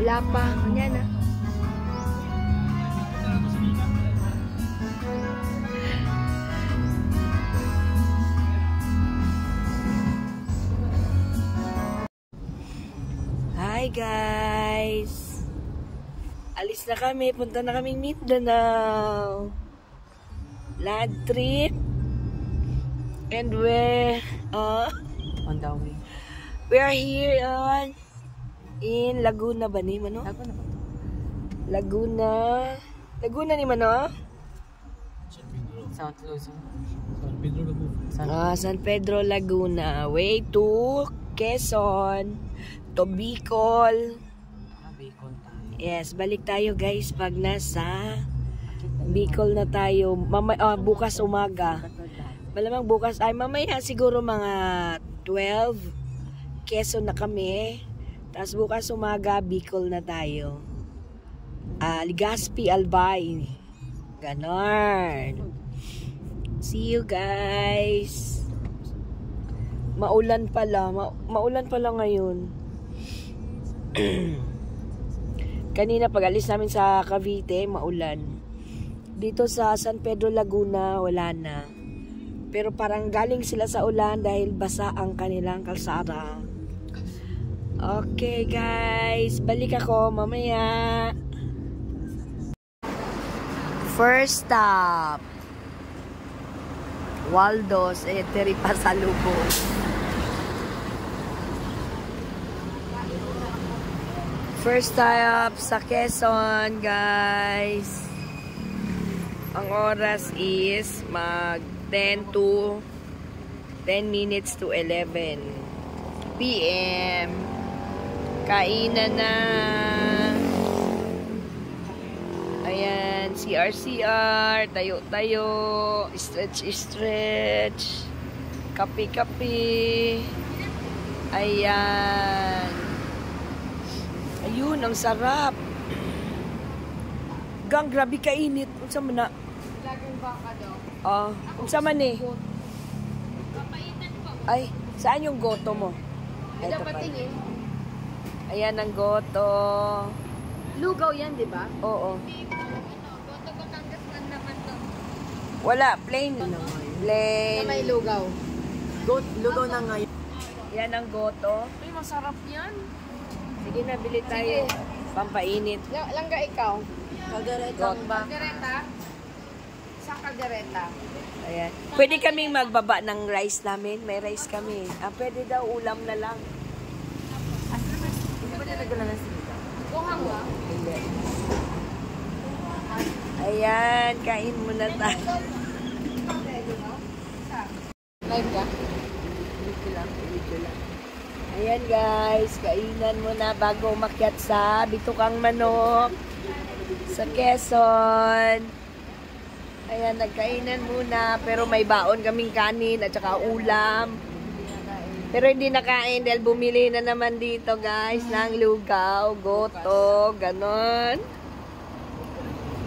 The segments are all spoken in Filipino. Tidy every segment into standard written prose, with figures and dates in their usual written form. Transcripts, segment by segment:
Wala pa. Ganyan na. Hi guys! Alis na kami. Punta na kaming Mindanao. Land trip. And we're on the way. We are here in Laguna ba ni Mano? Laguna. Laguna ni Mano? South Luzon. San Pedro Laguna. Way to Quezon. To Bicol. Yes, balik tayo guys pag nasa Bicol na tayo. Bukas umaga. Malamang bukas ay mamaya siguro mga 12 Quezon na kami. Tapos bukas umaga Bicol na tayo. Legazpi, Albay. Ganon. See you guys. Maulan pala. Maulan pala ngayon. Kanina pag alis namin sa Cavite, maulan. Dito sa San Pedro Laguna, wala na. Pero parang galing sila sa ulan dahil basa ang kanilang kalsada. Okay guys, balik ako mamaya. First stop, Waldo's Eatery Pasalubong. First stop sa Quezon, guys. Ang oras is mag 10 minutes to 11 p.m. Kainan na. Ayan, CR. Tayo. Stretch. Kape. Ayan. Ayun, ang sarap. Gang, grabe kainit. Unsa man na? Laging baka daw. Unsa man eh? Ay, saan yung goto mo? Ay, dapat tingin. Ayan ang goto. Lugaw yan, di ba? Oo. Goto Batangas naman to. Wala, plain. Na may Plain. lugaw. Lugaw na ngayon. Yan ang goto. Ay, masarap yan. Sige na, bili tayo. Sige. Pampainit. Langga ikaw. Kagaretang ba? Kaldereta? Sa kaldereta. Ayan. Pwede kaming magbaba ng rice namin. May rice kami. Pwede daw ulam na lang. Hindi ba nilagala ng sinigang? Kuhang ba? Hindi. Ayan, kain muna tayo. Live ka? Video lang. Ayan guys, kainan muna bago umakyat sa Bitukang Manok sa Quezon. Ayan, nagkainan muna pero may baon kaming kanin at saka ulam. Pero hindi nakain dahil bumili na naman dito guys ng lugaw, goto, ganon.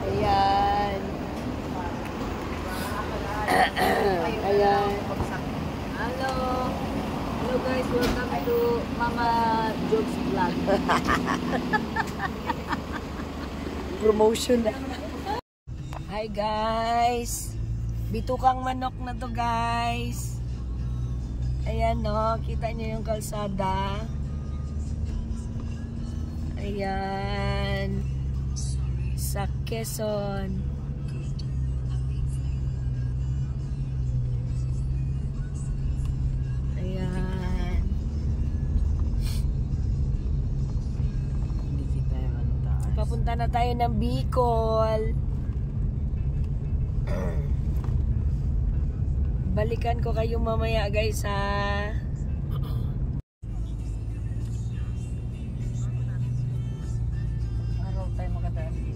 Ayan. Ayan. Hello guys, welcome to Mama Jokes Vlog. Promotion na. Hi guys. Bitukang Manok na to guys. Ayan no, kita nyo yung kalsada. Ayan. Sa Quezon. Ayan. Hindi kita yung ano taas. Papunta na tayo ng Bicol. Balikan ko kayo mamaya guys ha. Araw tayo makadaan dito.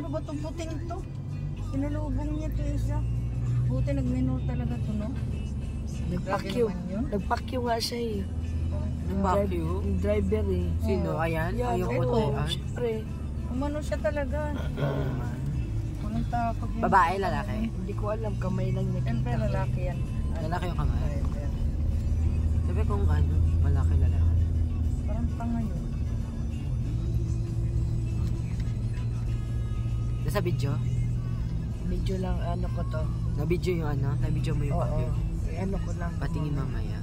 Ano ba itong puting to? Sinalubong niya to isa. Buti nag-minor talaga to, no? Nagpakyo. Grabe naman yun. Nagpakyo nga siya eh. Bakyo? Yung driver eh. Sino? Ayan? Yan, Yung oo, puti. syempre. Umano siya talaga. Walang takot yun. Babae, lalaki? Hindi ko alam, kamay lang Siyempre nakita. lalaki yan. Lalaki yung kamay. Driver. Sabi kung ano, malaki lalaki. Parang tanga yun. Nasa video? Medyo lang ano ko to. Na-video yung ano? Na-video mo yung Oo. bakyo? Ano ko lang. Patingin mamaya.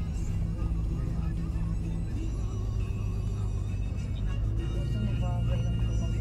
Ito mabagal lang talaga.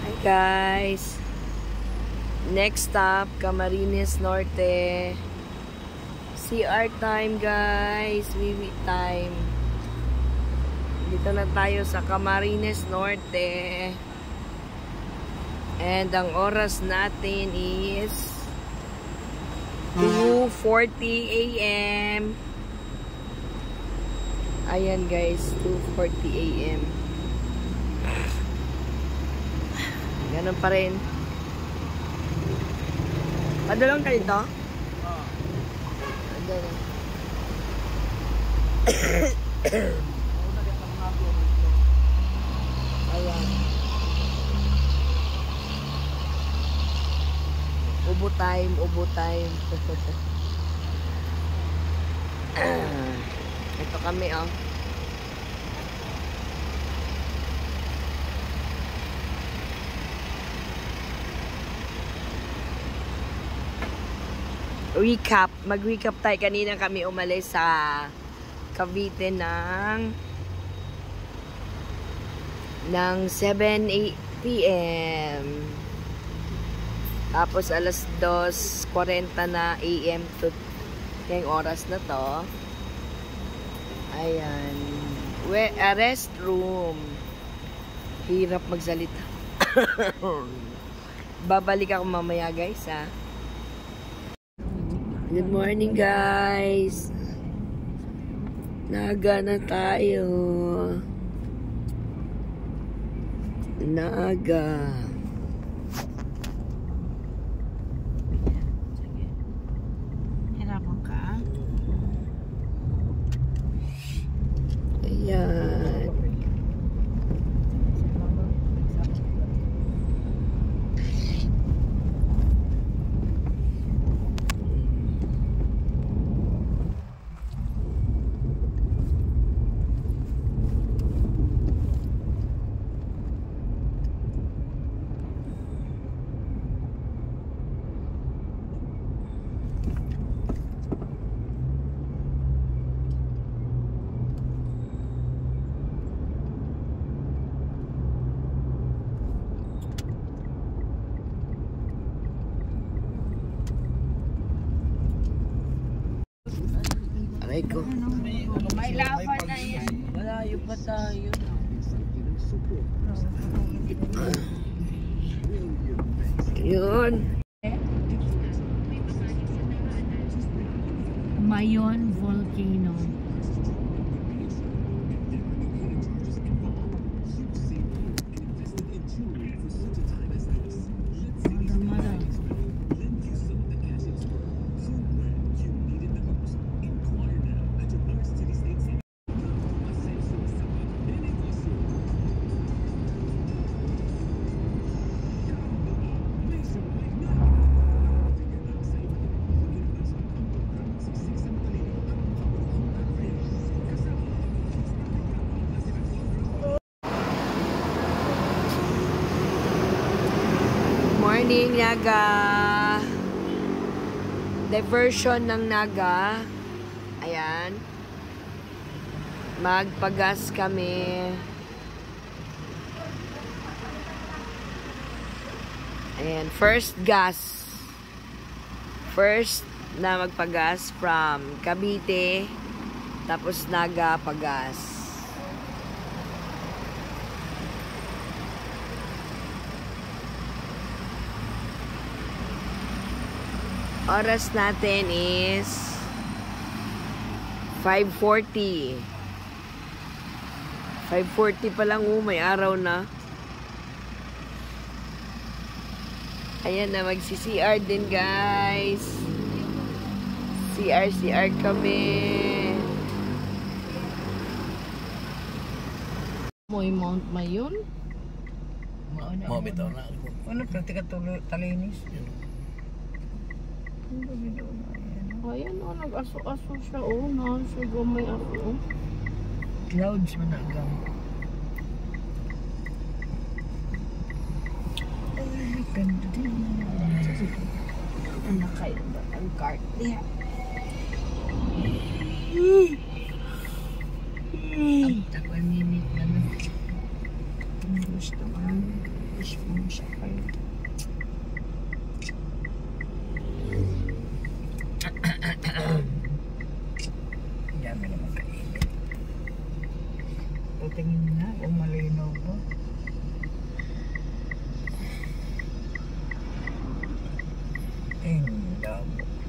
Hi guys. Next stop, Camarines Norte. CR time guys. Wiwi time. Dito na tayo sa Camarines Norte. And ang oras natin is 2:40 AM. Ayan guys, 2:40 AM. Ganun pa rin. Padulong ka dito? Oo. Padulong. Ayan. Ubo time, ubo time. Ito kami, oh. Recap. Mag-recap tayo. Kanina kami umalis sa Cavite ng 7 p.m. Tapos alas 2:40 na AM to yung oras na to. Ayan. Restroom. Hirap magsalita. Babalik ako mamaya guys ha. Good morning guys. Naga na tayo. Naga. Hirapan ka? Ayan. Aray ko. May laban na yan. Malayo pa tayo. Yun. Mayon Volcano. Morning, Naga. Diversion ng Naga. Ayan. Magpagas kami. Ayan, first gas. First na magpagas from Cavite, tapos Naga pagas. Oras natin is 5:40. 5:40 pa lang, may araw na. Ayan na, magsi-CR din, guys. CR kami. Moy Mount Mayon. Mo bitaw na. Ano, pratika talinis? Ayan o, nag-aso-aso siya o. Siya gamay ako. Clouds man agam. Ay, ganda din. Anak kayo ba ang cart niya? Ang tagal minit na na. Gusto man. Gusto mo siya kayo. Ang dami naman kainit. O tingin na, kung malinaw ba? Ang dami.